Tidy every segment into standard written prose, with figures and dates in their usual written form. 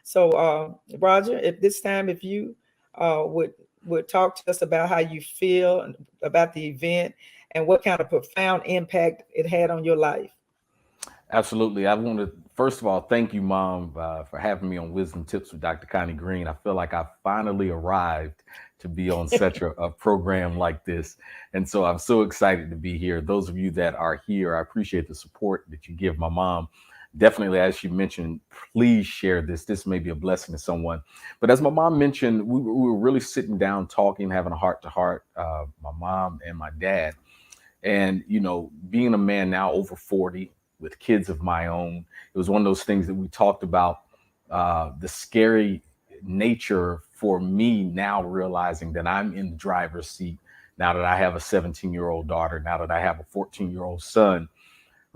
So, Roger, if this time, if you would talk to us about how you feel about the event and what kind of profound impact it had on your life. Absolutely. I want to, first of all, thank you, Mom, for having me on Wisdom Tips with Dr. Connie Green. I feel like I finally arrived to be on such a program like this. And so I'm so excited to be here. Those of you that are here, I appreciate the support that you give my mom. Definitely, as she mentioned, please share this. This may be a blessing to someone. But as my mom mentioned, we were really sitting down, talking, having a heart to heart, my mom and my dad. And, being a man now over 40 with kids of my own, it was one of those things that we talked about, the scary nature for me now realizing that I'm in the driver's seat now that I have a 17-year-old daughter, now that I have a 14-year-old son, Mhm.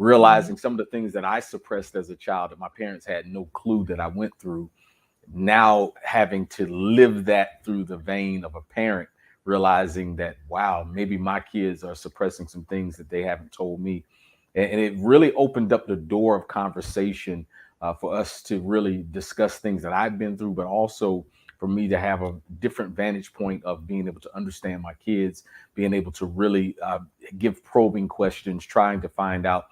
realizing some of the things that I suppressed as a child that my parents had no clue that I went through, now having to live that through the vein of a parent, realizing that, wow, maybe my kids are suppressing some things that they haven't told me. And it really opened up the door of conversation for us to really discuss things that I've been through, but also for me to have a different vantage point of being able to understand my kids, being able to really give probing questions, trying to find out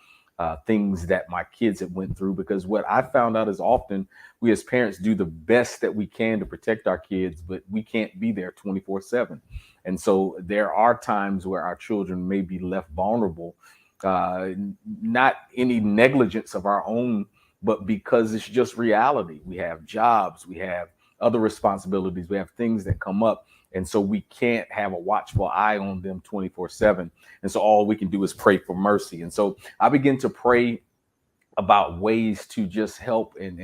things that my kids have went through. Because what I found out is often we as parents do the best that we can to protect our kids, but we can't be there 24/7. And so there are times where our children may be left vulnerable, uh, not any negligence of our own, but because it's just reality. We have jobs, we have other responsibilities, we have things that come up. And so we can't have a watchful eye on them 24/7. And so all we can do is pray for mercy. And so I begin to pray about ways to just help and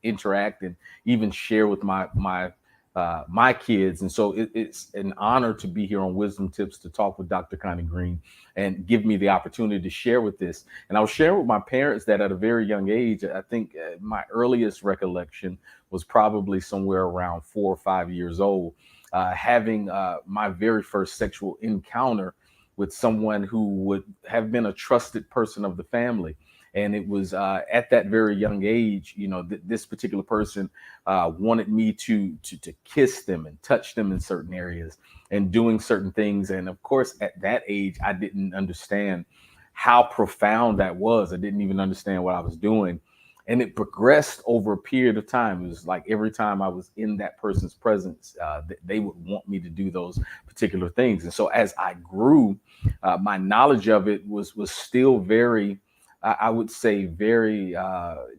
interact and even share with my kids. And so it's an honor to be here on Wisdom Tips to talk with Dr. Connie Green and give me the opportunity to share with this. And I was sharing with my parents that at a very young age, I think my earliest recollection was probably somewhere around 4 or 5 years old, having my very first sexual encounter with someone who would have been a trusted person of the family. And it was at that very young age, this particular person wanted me to kiss them and touch them in certain areas and doing certain things. And of course, at that age, I didn't understand how profound that was. I didn't even understand what I was doing. And it progressed over a period of time. It was like every time I was in that person's presence, they would want me to do those particular things. And so as I grew, my knowledge of it was still very, I would say, very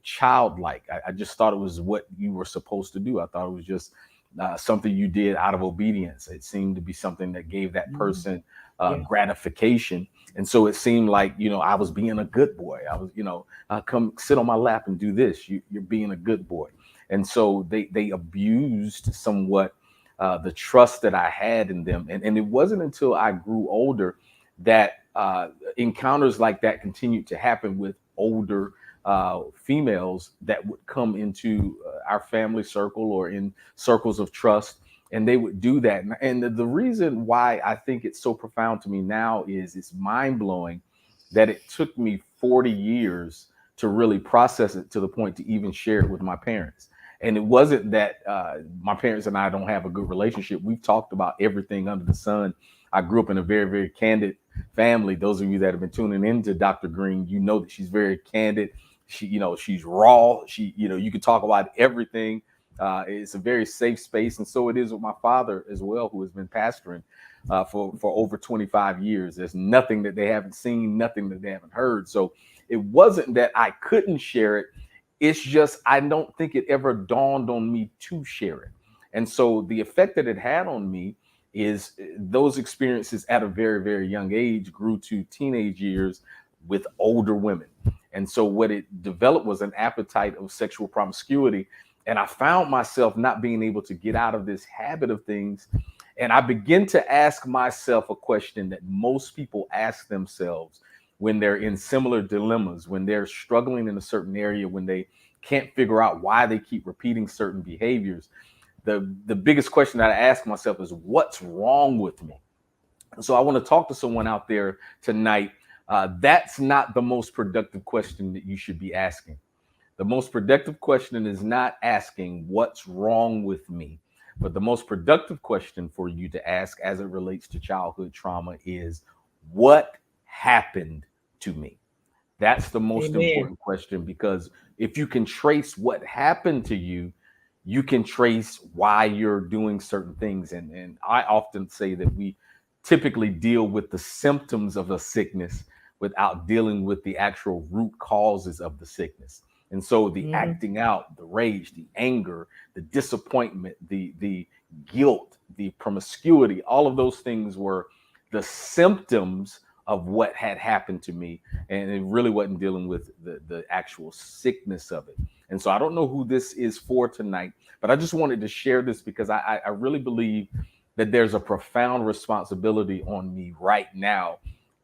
childlike. I just thought it was what you were supposed to do. I thought it was just something you did out of obedience. It seemed to be something that gave that Mhm. person Yeah. gratification. And so it seemed like, I was being a good boy. I was, come sit on my lap and do this. You're being a good boy. And so they abused somewhat the trust that I had in them. And it wasn't until I grew older that encounters like that continued to happen with older females that would come into our family circle or in circles of trust, and they would do that. And the reason why I think it's so profound to me now is it's mind blowing that it took me 40 years to really process it to the point to even share it with my parents. And it wasn't that my parents and I don't have a good relationship. We've talked about everything under the sun. I grew up in a very, very candid family. Those of you that have been tuning into Dr. Green, you know that she's very candid. She's raw. You can talk about everything. It's a very safe space, and so it is with my father as well, who has been pastoring for over 25 years. There's nothing that they haven't seen, nothing that they haven't heard. So it wasn't that I couldn't share it. It's just I don't think it ever dawned on me to share it. And so the effect that it had on me is those experiences at a very, very young age grew to teenage years with older women. And so what it developed was an appetite of sexual promiscuity. And I found myself not being able to get out of this habit of things. And I begin to ask myself a question that most people ask themselves when they're in similar dilemmas, when they're struggling in a certain area, when they can't figure out why they keep repeating certain behaviors. The biggest question that I ask myself is, what's wrong with me? So I want to talk to someone out there tonight. That's not the most productive question that you should be asking. The most productive question is not asking what's wrong with me, but the most productive question for you to ask as it relates to childhood trauma is what happened to me? That's the most Amen. important question, because if you can trace what happened to you, you can trace why you're doing certain things. And I often say that we typically deal with the symptoms of a sickness without dealing with the actual root causes of the sickness. And so the Hmm. acting out, the rage, the anger, the disappointment, the guilt, the promiscuity, all of those things were the symptoms of what had happened to me. And it really wasn't dealing with the actual sickness of it. And so I don't know who this is for tonight, but I just wanted to share this because I really believe that there's a profound responsibility on me right now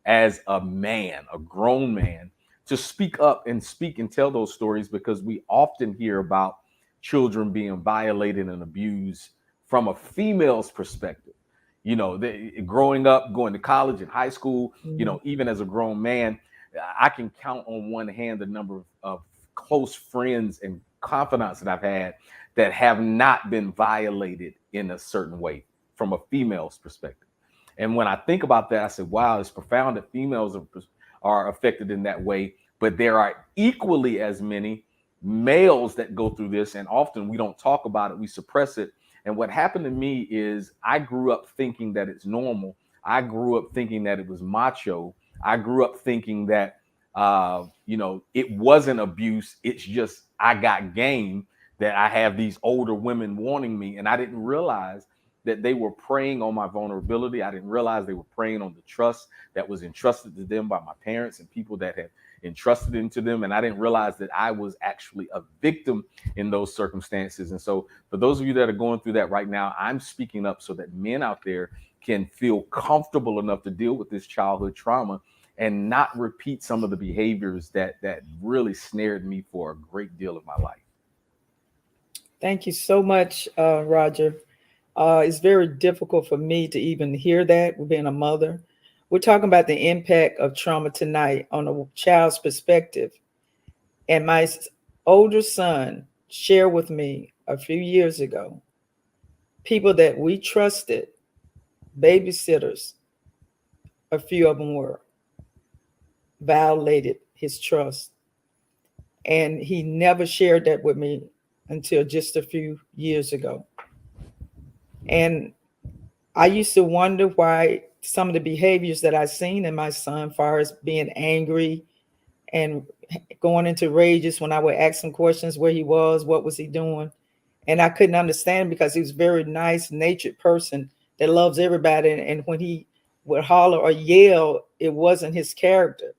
as a man, a grown man, to speak up and speak and tell those stories, because we often hear about children being violated and abused from a female's perspective. Growing up, going to college and high school, Hmm. even as a grown man, I can count on one hand the number of close friends and confidants that I've had that have not been violated in a certain way from a female's perspective. And when I think about that, I said, wow, it's profound that females are affected in that way. But there are equally as many males that go through this. And often we don't talk about it, we suppress it. And what happened to me is I grew up thinking that it's normal. I grew up thinking that it was macho. I grew up thinking that, it wasn't abuse. It's just I got game, that I have these older women wanting me. And I didn't realize that they were preying on my vulnerability. I didn't realize they were preying on the trust that was entrusted to them by my parents and people that had entrusted into them. And I didn't realize that I was actually a victim in those circumstances. And so for those of you that are going through that right now, I'm speaking up so that men out there can feel comfortable enough to deal with this childhood trauma and not repeat some of the behaviors that really snared me for a great deal of my life. Thank you so much, Roger. It's very difficult for me to even hear that, being a mother. We're talking about the impact of trauma tonight on a child's perspective. And my older son shared with me a few years ago, people that we trusted, babysitters, a few of them were, violated his trust. And he never shared that with me until just a few years ago. And I used to wonder why some of the behaviors that I seen in my son, far as being angry and going into rages when I would ask him questions, where he was, what was he doing, and I couldn't understand, because he was a very nice natured person that loves everybody. And when he would holler or yell, it wasn't his character,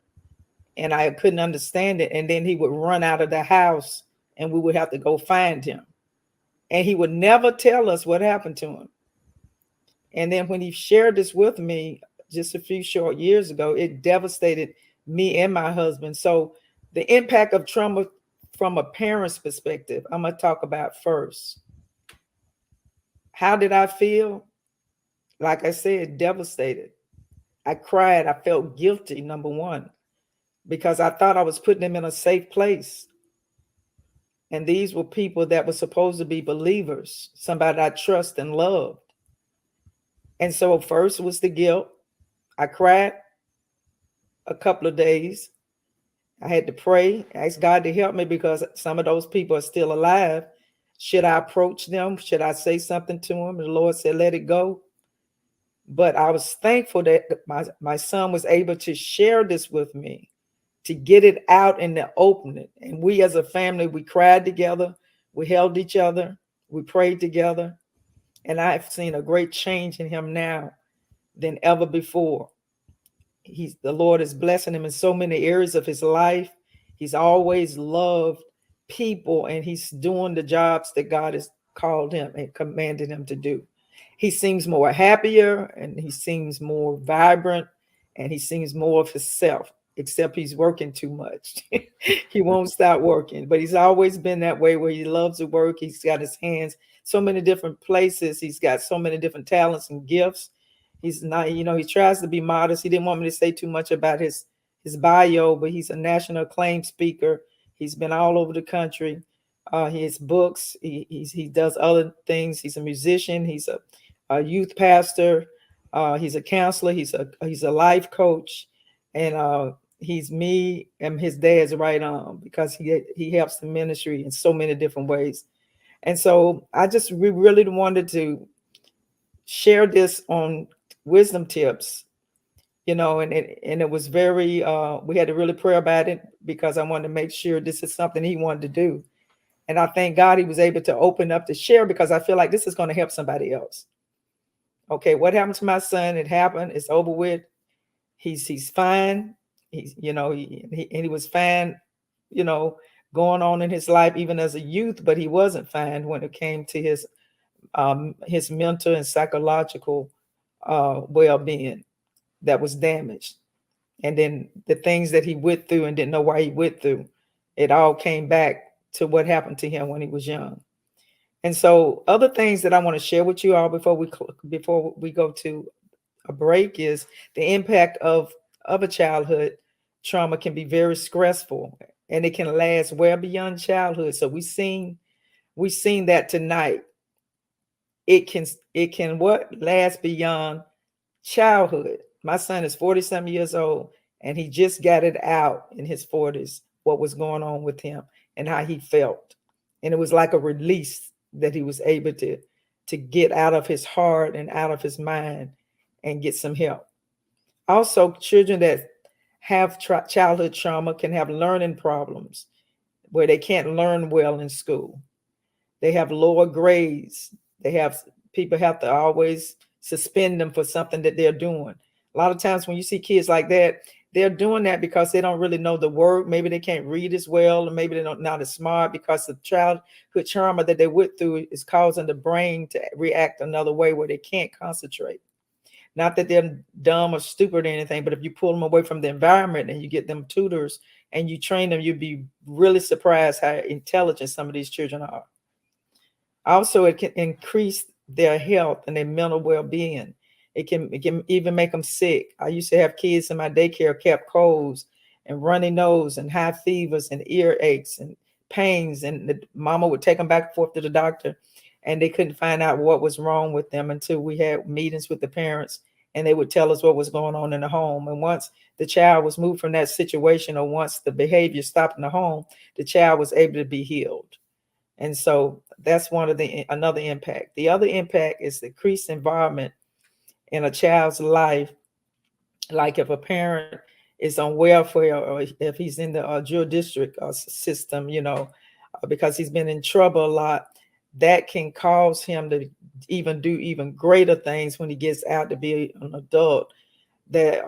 and I couldn't understand it. And then he would run out of the house, and we would have to go find him, and he would never tell us what happened to him. And then when he shared this with me just a few short years ago, it devastated me and my husband. So the impact of trauma from a parent's perspective, I'm going to talk about first. How did I feel? Like I said, devastated. I cried. I felt guilty, number one, because I thought I was putting them in a safe place. And these were people that were supposed to be believers, somebody I trust and loved. And so first was the guilt. I cried a couple of days. I had to pray, ask God to help me, because some of those people are still alive. Should I approach them? Should I say something to them? The Lord said, let it go. But I was thankful that my son was able to share this with me, to get it out in the open. And we as a family, we cried together, we held each other, we prayed together. And I've seen a great change in him now than ever before. The Lord is blessing him in so many areas of his life. He's always loved people, and he's doing the jobs that God has called him and commanded him to do. He seems more happier, and he seems more vibrant, and he seems more of himself, except he's working too much. He won't stop working, but he's always been that way, where he loves to work. He's got his hands so many different places. He's got so many different talents and gifts. He's not, he tries to be modest. He didn't want me to say too much about his bio, but he's a national acclaimed speaker. He's been all over the country. He has books. He does other things. He's a musician. He's a youth pastor. He's a counselor. He's a life coach, and he's me and his dad's right arm because he helps the ministry in so many different ways. And so we really wanted to share this on wisdom tips, and it was very we had to really pray about it because I wanted to make sure this is something he wanted to do. And I thank God he was able to open up to share because I feel like this is going to help somebody else. Okay, what happened to my son? It happened. It's over with. He's fine. He was fine, you know, going on in his life even as a youth, but he wasn't fine when it came to his mental and psychological well-being that was damaged. And then the things that he went through and didn't know why he went through, it all came back to what happened to him when he was young. And so other things that I want to share with you all before we go to a break is the impact of a childhood trauma can be very stressful, and it can last well beyond childhood. So we seen that tonight. It can what last beyond childhood. My son is 40 some years old, and he just got it out in his 40s what was going on with him and how he felt. And it was like a release that he was able to get out of his heart and out of his mind and get some help. Also, children that have childhood trauma can have learning problems where they can't learn well in school. They have lower grades. People have to always suspend them for something that they're doing. A lot of times when you see kids like that, they're doing that because they don't really know the word. Maybe they can't read as well, or maybe they're not as smart because the childhood trauma that they went through is causing the brain to react another way where they can't concentrate. Not that they're dumb or stupid or anything, but if you pull them away from the environment and you get them tutors and you train them, you'd be really surprised how intelligent some of these children are. Also, it can increase their health and their mental well-being. It can even make them sick. I used to have kids in my daycare kept colds and runny nose and high fevers and ear aches and pains, and the mama would take them back and forth to the doctor, and they couldn't find out what was wrong with them until we had meetings with the parents, and they would tell us what was going on in the home. And once the child was moved from that situation, or once the behavior stopped in the home, the child was able to be healed. And so that's another impact. The other impact is the increased environment in a child's life. Like if a parent is on welfare, or if he's in the jail district system, because he's been in trouble a lot, that can cause him to do even greater things when he gets out to be an adult, that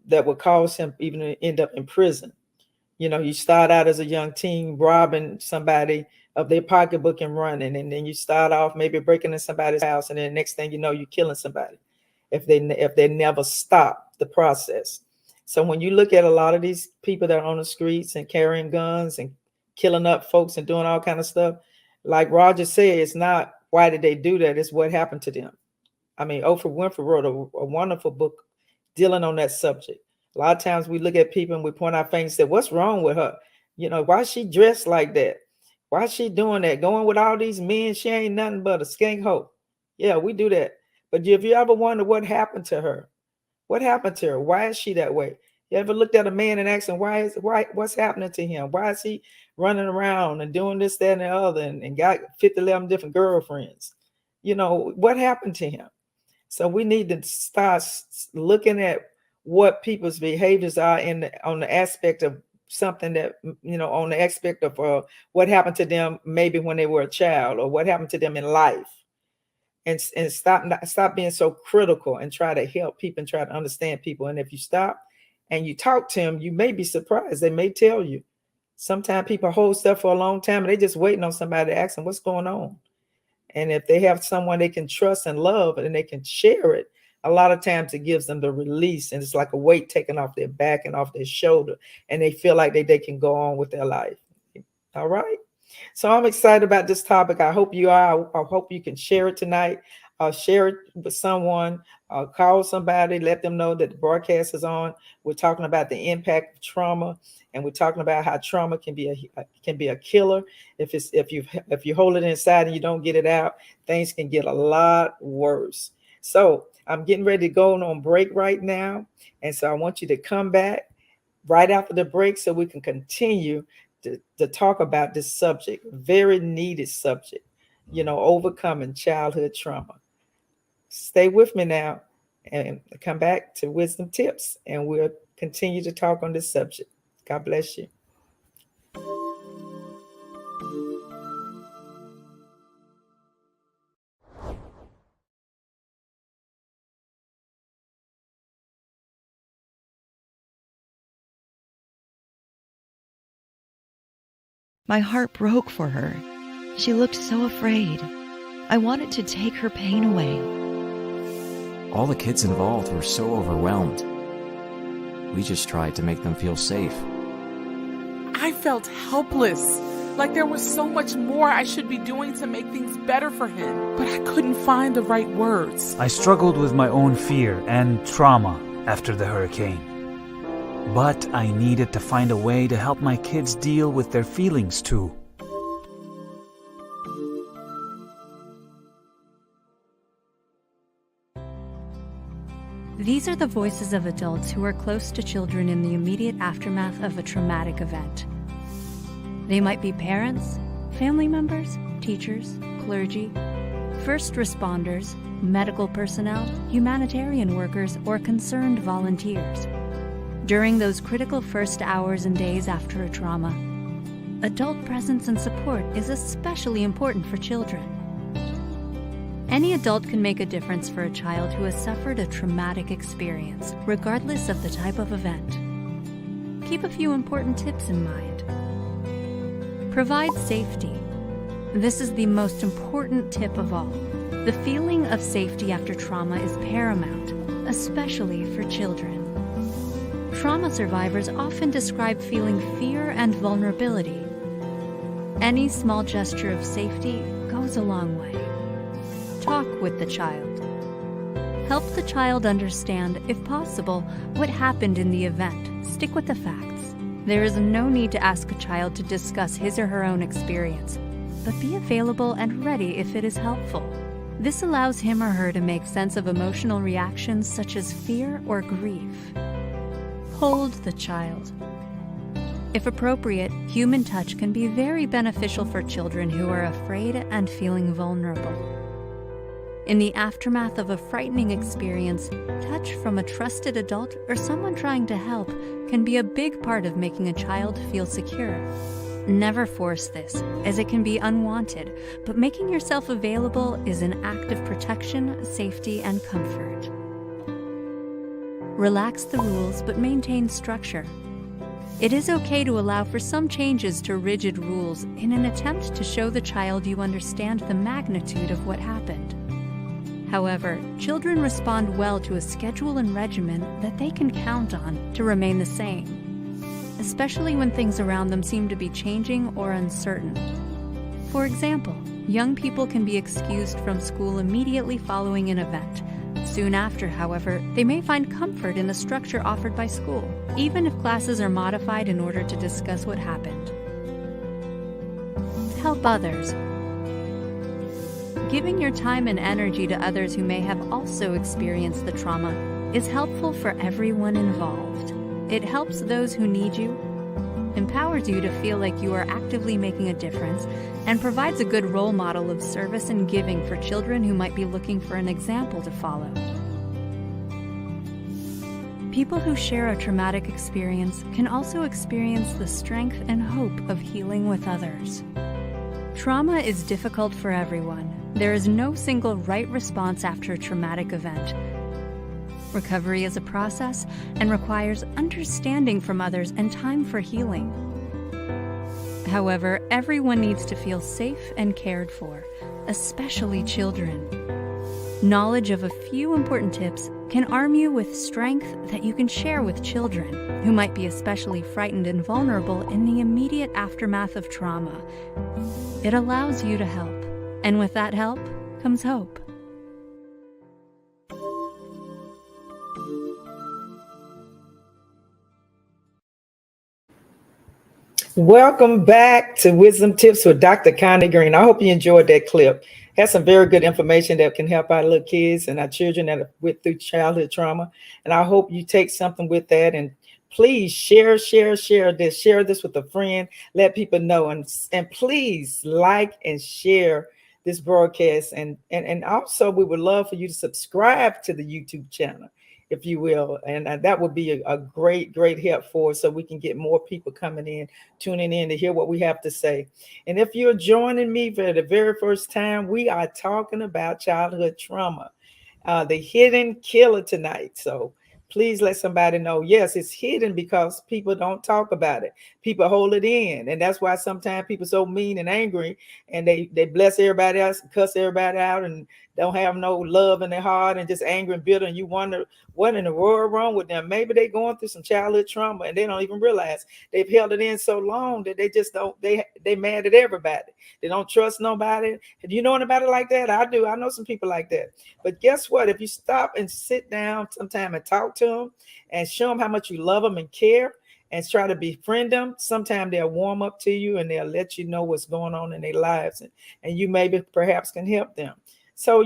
would cause him even to end up in prison. You start out as a young teen robbing somebody of their pocketbook and running, and then you start off maybe breaking in somebody's house, and then the next thing you know, you're killing somebody if they never stop the process. So when you look at a lot of these people that are on the streets and carrying guns and killing up folks and doing all kind of stuff, like Roger said, it's not why did they do that, it's what happened to them. I mean, Oprah Winfrey wrote a wonderful book dealing on that subject. A lot of times we look at people and we point our fingers and say, what's wrong with her? Why is she dressed like that? Why is she doing that? Going with all these men, she ain't nothing but a skank hoe. Yeah, we do that. But if you ever wonder what happened to her, what happened to her? Why is she that way? You ever looked at a man and asked him, what's happening to him? Why is he running around and doing this, that, and the other, and got 50, 11 different girlfriends? What happened to him? So we need to start looking at what people's behaviors are on the aspect of something that, on the aspect of what happened to them maybe when they were a child, or what happened to them in life. And stop being so critical and try to help people and try to understand people. And if you stop and you talk to them, you may be surprised. They may tell you. Sometimes people hold stuff for a long time and they just waiting on somebody to ask them what's going on. And if they have someone they can trust and love and they can share it, a lot of times it gives them the release, and it's like a weight taken off their back and off their shoulder, and they feel like they can go on with their life. All right. So I'm excited about this topic. I hope you are. I hope you can share it tonight. share it with someone, call somebody, let them know that the broadcast is on. We're talking about the impact of trauma, and we're talking about how trauma can be a killer. If you hold it inside and you don't get it out, things can get a lot worse. So I'm getting ready to go on break right now, and so I want you to come back right after the break so we can continue to talk about this subject, very needed subject, overcoming childhood trauma. Stay with me now and come back to Wisdom Tips, and we'll continue to talk on this subject. God bless you. My heart broke for her. She looked so afraid. I wanted to take her pain away. All the kids involved were so overwhelmed. We just tried to make them feel safe. I felt helpless, like there was so much more I should be doing to make things better for him, but I couldn't find the right words. I struggled with my own fear and trauma after the hurricane. But I needed to find a way to help my kids deal with their feelings too. These are the voices of adults who are close to children in the immediate aftermath of a traumatic event. They might be parents, family members, teachers, clergy, first responders, medical personnel, humanitarian workers, or concerned volunteers. During those critical first hours and days after a trauma, adult presence and support is especially important for children. Any adult can make a difference for a child who has suffered a traumatic experience, regardless of the type of event. Keep a few important tips in mind. Provide safety. This is the most important tip of all. The feeling of safety after trauma is paramount, especially for children. Trauma survivors often describe feeling fear and vulnerability. Any small gesture of safety goes a long way. Talk with the child. Help the child understand, if possible, what happened in the event. Stick with the facts. There is no need to ask a child to discuss his or her own experience, but be available and ready if it is helpful. This allows him or her to make sense of emotional reactions such as fear or grief. Hold the child. If appropriate, human touch can be very beneficial for children who are afraid and feeling vulnerable. In the aftermath of a frightening experience, touch from a trusted adult or someone trying to help can be a big part of making a child feel secure. Never force this, as it can be unwanted, but making yourself available is an act of protection, safety, and comfort. Relax the rules, but maintain structure. It is okay to allow for some changes to rigid rules in an attempt to show the child you understand the magnitude of what happened. However, children respond well to a schedule and regimen that they can count on to remain the same, especially when things around them seem to be changing or uncertain. For example, young people can be excused from school immediately following an event. Soon after, however, they may find comfort in the structure offered by school, even if classes are modified in order to discuss what happened. Help others. Giving your time and energy to others who may have also experienced the trauma is helpful for everyone involved. It helps those who need you, empowers you to feel like you are actively making a difference, and provides a good role model of service and giving for children who might be looking for an example to follow. People who share a traumatic experience can also experience the strength and hope of healing with others. Trauma is difficult for everyone. There is no single right response after a traumatic event. Recovery is a process and requires understanding from others and time for healing. However, everyone needs to feel safe and cared for, especially children. Knowledge of a few important tips can arm you with strength that you can share with children who might be especially frightened and vulnerable in the immediate aftermath of trauma. It allows you to help, and with that help comes hope. Welcome back to Wisdom Tips with Dr. Connie Green. I hope you enjoyed that clip. Has some very good information that can help our little kids and our children that have went through childhood trauma. And I hope you take something with that. And please share this. Share this with a friend. Let people know. And please like and share this broadcast. And also, we would love for you to subscribe to the YouTube channel, if you will. And that would be a great help for us, so we can get more people coming in, tuning in to hear what we have to say. And if you're joining me for the very first time, we are talking about childhood trauma, the hidden killer tonight. So please let somebody know. Yes, it's hidden because people don't talk about it. People hold it in. And that's why sometimes people are so mean and angry, and they bless everybody else, cuss everybody out, and don't have no love in their heart, and just angry and bitter. And you wonder what in the world wrong with them. Maybe they're going through some childhood trauma and they don't even realize. They've held it in so long that they just don't, they mad at everybody. They don't trust nobody. Do you know anybody like that? I do. I know some people like that. But guess what? If you stop and sit down sometime and talk to them and show them how much you love them and care, and try to befriend them, sometimes they'll warm up to you and they'll let you know what's going on in their lives. And you maybe perhaps can help them. So,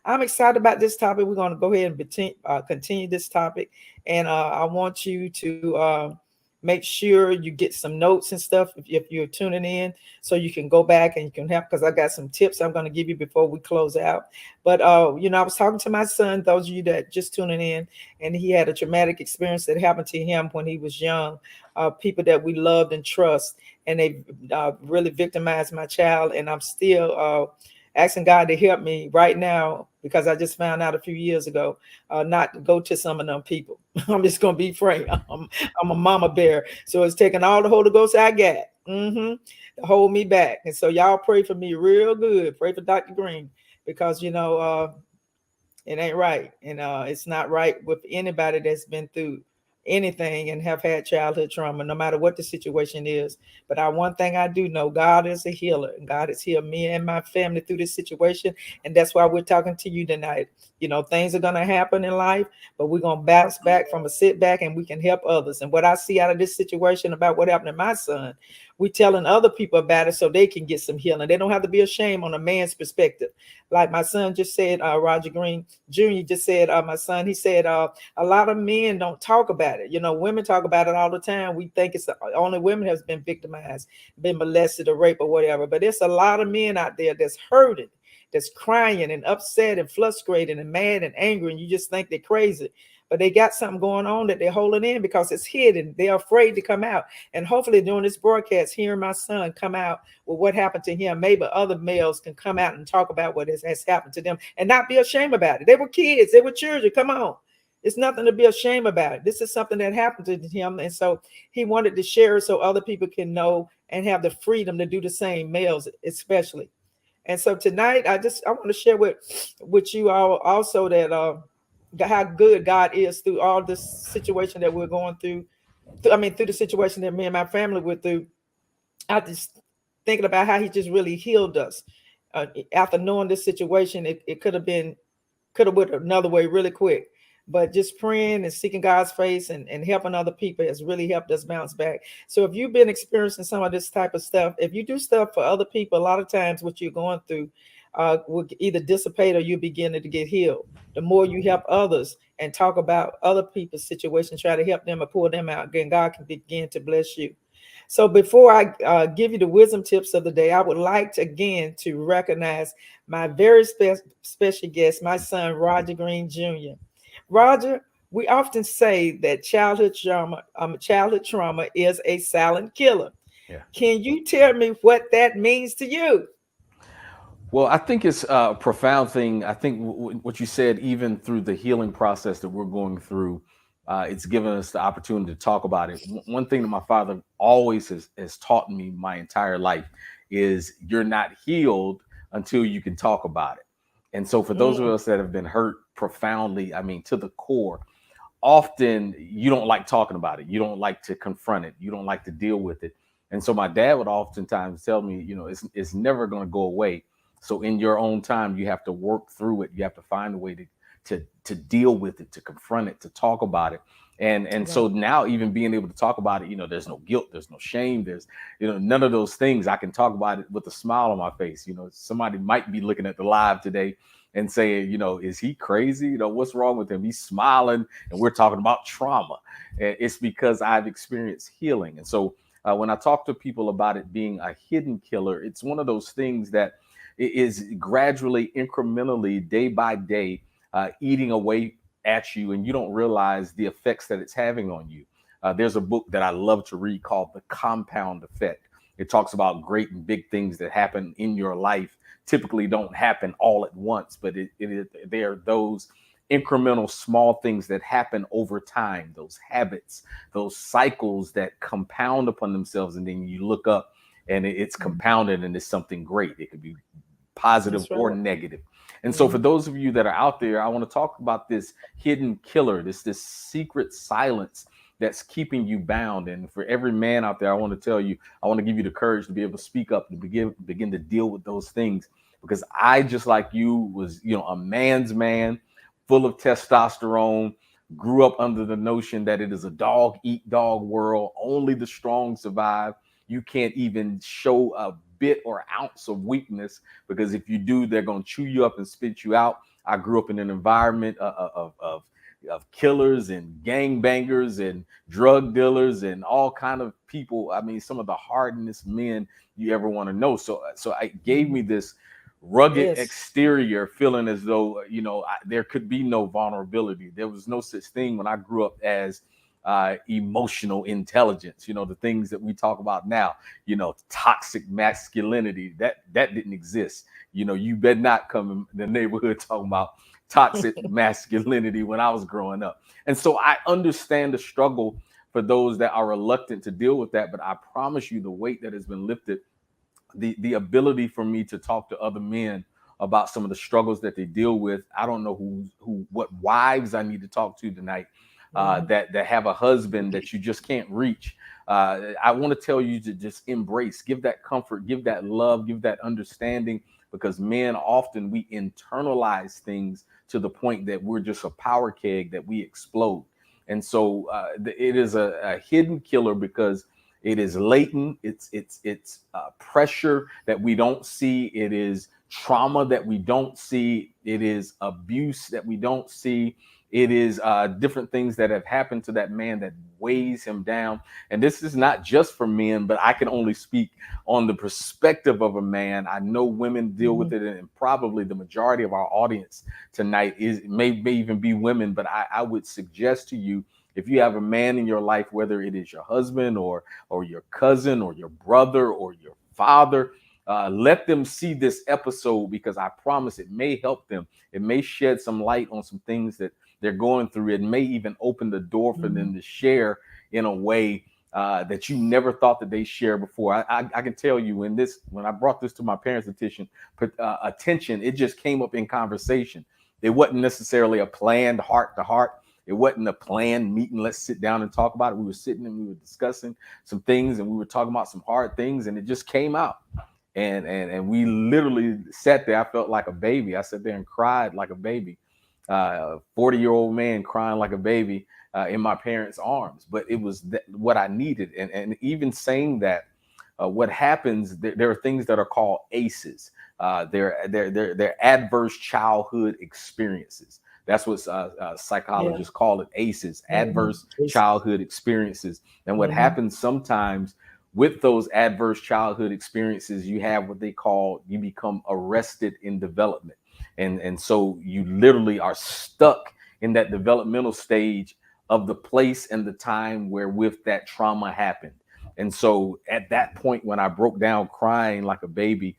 I'm excited about this topic. We're going to go ahead and continue this topic. And I want you to make sure you get some notes and stuff if you're tuning in, so you can go back and you can help, because I got some tips I'm going to give you before we close out. But, I was talking to my son, those of you that just tuning in, and he had a traumatic experience that happened to him when he was young. People that we loved and trust, and they really victimized my child. And I'm still asking God to help me right now, because I just found out a few years ago not to go to some of them people. I'm just going to be frank. I'm a mama bear. So it's taking all the Holy Ghost I got to hold me back. And so y'all pray for me real good. Pray for Dr. Green, because, it ain't right. And it's not right with anybody that's been through anything and have had childhood trauma, no matter what the situation is. But one thing I do know, God is a healer, and God has healed me and my family through this situation. And that's why we're talking to you tonight. Things are going to happen in life, but we're going to bounce back from a setback, and we can help others. And what I see out of this situation about what happened to my son, we telling other people about it so they can get some healing. They don't have to be ashamed on a man's perspective. Like my son just said, Roger Green Jr. just said, my son, he said, a lot of men don't talk about it. Women talk about it all the time. We think it's only women has been victimized, been molested or raped or whatever. But there's a lot of men out there that's hurting, that's crying and upset and frustrated and mad and angry. And you just think they're crazy. But they got something going on that they're holding in because it's hidden. They're afraid to come out. And hopefully during this broadcast, hearing my son come out with what happened to him, maybe other males can come out and talk about what has happened to them and not be ashamed about it. They were kids. They were children. Come on. It's nothing to be ashamed about. This is something that happened to him. And so he wanted to share it so other people can know and have the freedom to do the same, males especially. And so tonight, I want to share with you all also that how good God is through all this situation that we're going through. Through the situation that me and my family went through. I just thinking about how he just really healed us. After knowing this situation, it could have went another way really quick. But just praying and seeking God's face and helping other people has really helped us bounce back. So if you've been experiencing some of this type of stuff, if you do stuff for other people, a lot of times what you're going through will either dissipate or you begin to get healed. The more you help others and talk about other people's situation, try to help them or pull them out, then God can begin to bless you. So before I give you the wisdom tips of the day, I would like to again to recognize my very special guest, my son, Roger Green Jr. Roger, we often say that childhood trauma is a silent killer. Yeah. Can you tell me what that means to you? Well, I think it's a profound thing. I think what you said, even through the healing process that we're going through, it's given us the opportunity to talk about it. One thing that my father always has taught me my entire life is you're not healed until you can talk about it. And so for those of us that have been hurt profoundly, to the core, often you don't like talking about it. You don't like to confront it. You don't like to deal with it. And so my dad would oftentimes tell me, it's never going to go away. So in your own time, you have to work through it. You have to find a way to deal with it, to confront it, to talk about it. And so now even being able to talk about it, there's no guilt, there's no shame, there's none of those things. I can talk about it with a smile on my face. Somebody might be looking at the live today and saying, is he crazy? What's wrong with him? He's smiling and we're talking about trauma. And it's because I've experienced healing. And so when I talk to people about it being a hidden killer, it's one of those things that is gradually, incrementally, day by day, eating away at you, and you don't realize the effects that it's having on you. There's a book that I love to read called The Compound Effect. It talks about great and big things that happen in your life, typically don't happen all at once, but they're those incremental small things that happen over time, those habits, those cycles that compound upon themselves, and then you look up and it's compounded and it's something great. It could be positive or negative. And so for those of you that are out there, I want to talk about this hidden killer, this secret silence that's keeping you bound. And for every man out there, I want to tell you, I want to give you the courage to be able to speak up, to begin to deal with those things. Because I, just like you, was, a man's man, full of testosterone, grew up under the notion that it is a dog eat dog world. Only the strong survive. You can't even show a bit or ounce of weakness, because if you do, they're going to chew you up and spit you out. I grew up in an environment of killers and gangbangers and drug dealers and all kind of people. I mean, some of the hardenest men you ever want to know. So it gave me this rugged exterior, feeling as though, there could be no vulnerability. There was no such thing when I grew up as emotional intelligence, the things that we talk about now, toxic masculinity, that didn't exist. You better not come in the neighborhood talking about toxic masculinity when I was growing up. And so I understand the struggle for those that are reluctant to deal with that. But I promise you, the weight that has been lifted, the ability for me to talk to other men about some of the struggles that they deal with. I don't know what wives I need to talk to tonight, that have a husband that you just can't reach. I want to tell you to just embrace, give that comfort, give that love, give that understanding, because men, often we internalize things to the point that we're just a power keg that we explode. And so it is a hidden killer because it is latent. It's pressure that we don't see. It is trauma that we don't see. It is abuse that we don't see. It is different things that have happened to that man that weighs him down. And this is not just for men, but I can only speak on the perspective of a man. I know women deal with it, and probably the majority of our audience tonight may even be women. But I would suggest to you, if you have a man in your life, whether it is your husband or your cousin or your brother or your father, let them see this episode, because I promise it may help them. It may shed some light on some things that they're going through. It may even open the door for them to share in a way that you never thought that they shared before. I can tell you, when I brought this to my parents' attention, it just came up in conversation. It wasn't necessarily a planned heart to heart. It wasn't a planned meeting. Let's sit down and talk about it. We were sitting and we were discussing some things, and we were talking about some hard things, and it just came out. And we literally sat there. I felt like a baby. I sat there and cried like a baby. 40-year-old man crying like a baby in my parents' arms. But it was what I needed. And even saying that, what happens, there are things that are called ACEs. They're adverse childhood experiences. That's what psychologists call it, ACEs, adverse childhood experiences. And what happens sometimes with those adverse childhood experiences, you have what you become arrested in development. And so you literally are stuck in that developmental stage of the place and the time wherewith that trauma happened. And so at that point, when I broke down crying like a baby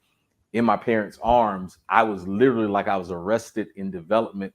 in my parents' arms, I was literally like I was arrested in development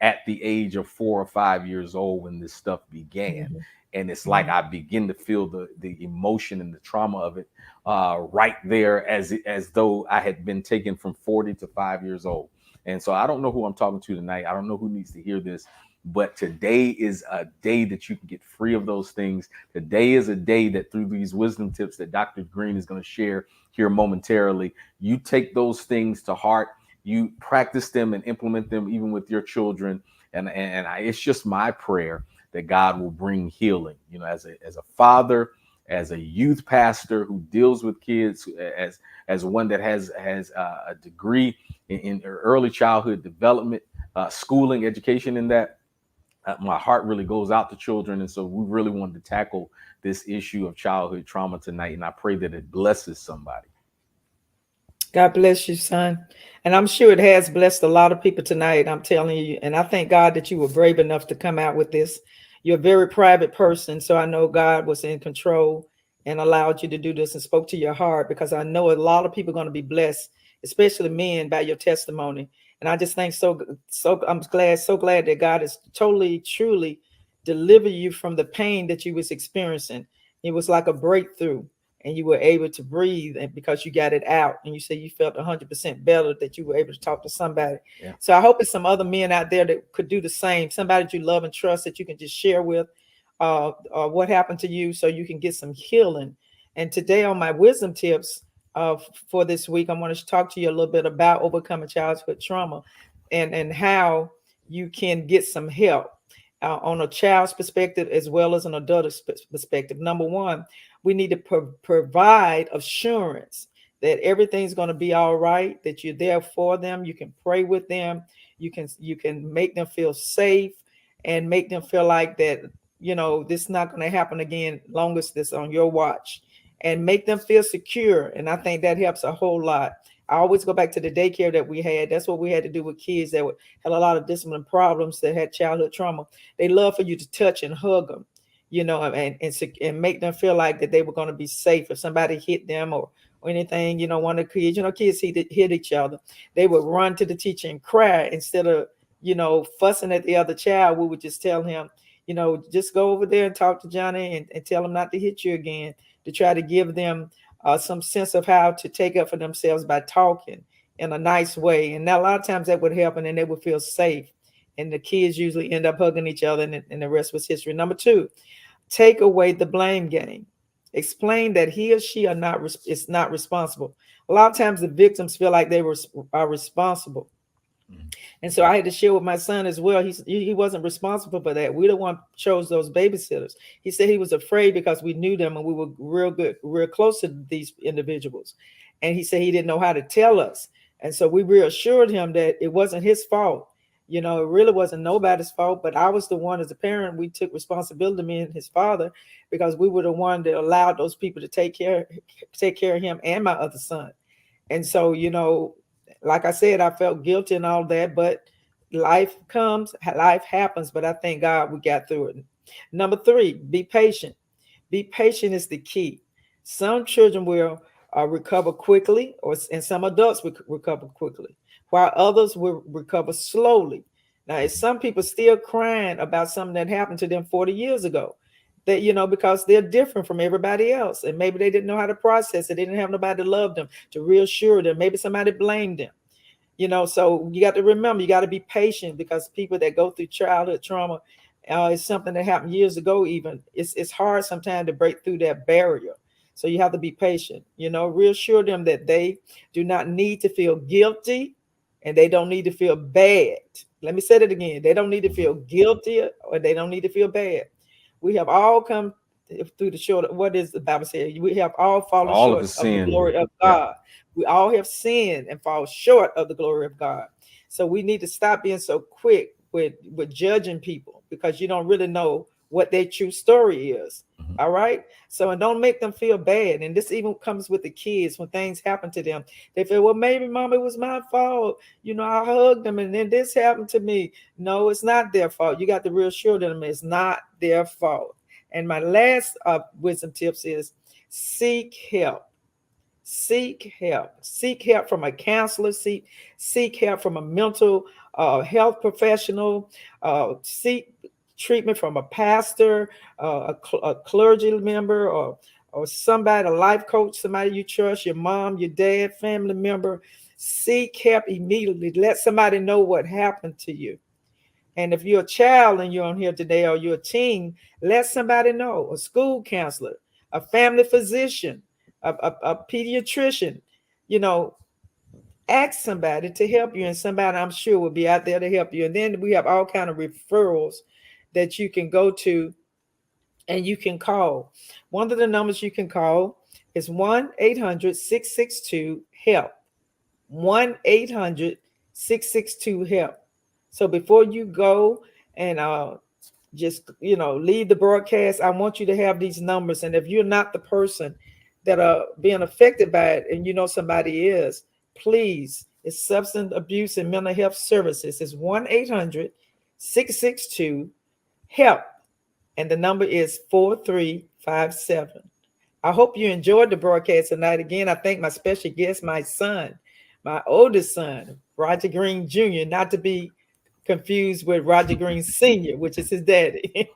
at the age of 4 or 5 years old when this stuff began. And it's like I begin to feel the emotion and the trauma of it right there, as though I had been taken from 40 to 5 years old. And so I don't know who I'm talking to tonight. I don't know who needs to hear this, but today is a day that you can get free of those things. Today is a day that, through these wisdom tips that Dr. Green is going to share here momentarily, you take those things to heart. You practice them and implement them even with your children. And it's just my prayer that God will bring healing. You know, as a father, as a youth pastor who deals with kids, as one that has a degree in early childhood development, schooling, education in that. My heart really goes out to children. And so we really wanted to tackle this issue of childhood trauma tonight. And I pray that it blesses somebody. God bless you, son. And I'm sure it has blessed a lot of people tonight. I'm telling you. And I thank God that you were brave enough to come out with this. You're a very private person. So I know God was in control and allowed you to do this and spoke to your heart, because I know a lot of people are going to be blessed, especially men, by your testimony. And I just think so I'm so glad that God has totally, truly delivered you from the pain that you was experiencing. It was like a breakthrough, and you were able to breathe, and because you got it out, and you said you felt 100% better, that you were able to talk to somebody. Yeah. So I hope it's some other men out there that could do the same, somebody that you love and trust, that you can just share with what happened to you, so you can get some healing. And today on my wisdom tips for this week, I want to talk to you a little bit about overcoming childhood trauma, and how you can get some help on a child's perspective as well as an adult's perspective. Number one, we need to provide assurance that everything's going to be all right, that you're there for them. You can pray with them. You can make them feel safe and make them feel like that, this is not going to happen again, long as this on your watch, and make them feel secure. And I think that helps a whole lot. I always go back to the daycare that we had. That's what we had to do with kids that had a lot of discipline problems, that had childhood trauma. They love for you to touch and hug them, and make them feel like that they were going to be safe if somebody hit them or anything. One of the kids, kids hit each other. They would run to the teacher and cry instead of, fussing at the other child. We would just tell him, just go over there and talk to Johnny and tell him not to hit you again, to try to give them some sense of how to take up for themselves by talking in a nice way. And now a lot of times that would help, and then they would feel safe. And the kids usually end up hugging each other, and the rest was history. Number two, take away the blame game. Explain that he or she is not responsible. A lot of times the victims feel like they are responsible. And so I had to share with my son as well. He wasn't responsible for that. We the one chose those babysitters. He said he was afraid because we knew them and we were real close to these individuals. And he said he didn't know how to tell us. And so we reassured him that it wasn't his fault. It really wasn't nobody's fault, but I was the one, as a parent, we took responsibility, me and his father, because we were the one that allowed those people to take care of him and my other son. And so, like I said, I felt guilty and all that, but life happens, but I thank God we got through it. Number three, be patient. Be patient is the key. Some children will recover quickly, and some adults will recover quickly, while others will recover slowly. Now, some people still crying about something that happened to them 40 years ago, that, because they're different from everybody else. And maybe they didn't know how to process it. They didn't have nobody to love them, to reassure them. Maybe somebody blamed them. So you got to remember, you got to be patient, because people that go through childhood trauma, is something that happened years ago. Even it's hard sometimes to break through that barrier. So you have to be patient, reassure them that they do not need to feel guilty, and they don't need to feel bad. Let me say that again. They don't need to feel guilty, or they don't need to feel bad. We have all come through the short. What does the Bible say? We have all fallen short of the glory of God. Yeah. We all have sinned and fall short of the glory of God. So we need to stop being so quick with judging people, because you don't really know what their true story is. Mm-hmm. All right. So, and don't make them feel bad. And this even comes with the kids. When things happen to them, they feel, well, maybe mom, it was my fault. I hugged them and then this happened to me. No, it's not their fault. You got to reassure them it's not their fault. And my last wisdom tips is seek help. Seek help. Seek help from a counselor. Seek help from a mental health professional. Seek treatment from a pastor, a clergy member, or somebody, a life coach, somebody you trust, your mom, your dad, family member. Seek help immediately. Let somebody know what happened to you. And if you're a child and you're on here today, or you're a teen, let somebody know. A school counselor, a family physician, a pediatrician, ask somebody to help you, and somebody I'm sure will be out there to help you. And then we have all kind of referrals that you can go to and you can call. One of the numbers you can call is 1-800-662-HELP. 1-800-662-HELP. So before you go and just leave the broadcast, I want you to have these numbers. And if you're not the person that are being affected by it and you know somebody is, please, it's Substance Abuse and Mental Health Services. It's 1-800-662-HELP. And the number is 4357. I hope you enjoyed the broadcast tonight. Again, I thank my special guest, my son, my oldest son, Roger Green Jr., not to be confused with Roger Green Sr., which is his daddy,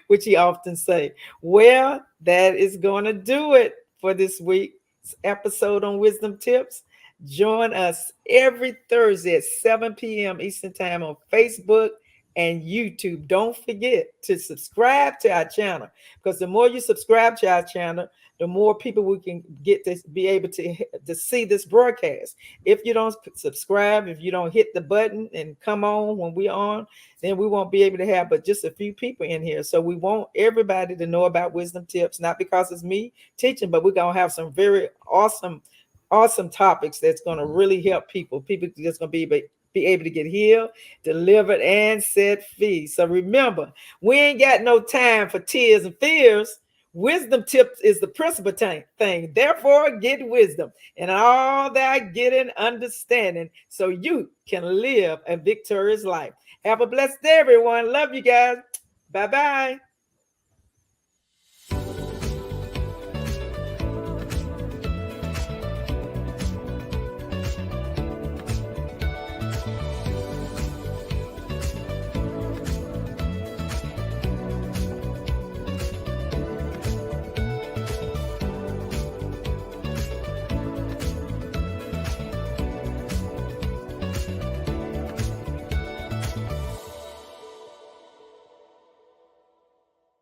which he often say. Well, that is going to do it for this week's episode on Wisdom Tips. Join us every Thursday at 7 p.m. Eastern Time on Facebook and YouTube. Don't forget to subscribe to our channel, because the more you subscribe to our channel, the more people we can get to be able to see this broadcast. If you don't subscribe, if you don't hit the button and come on when we're on, then we won't be able to have but just a few people in here. So we want everybody to know about Wisdom Tips, not because it's me teaching, but we're going to have some very awesome topics that's going to really help people. People just going to be able to get healed, delivered, and set free. So remember, we ain't got no time for tears and fears. Wisdom Tips is the principal thing. Therefore, get wisdom and all that getting understanding so you can live a victorious life. Have a blessed day, everyone. Love you guys. Bye-bye.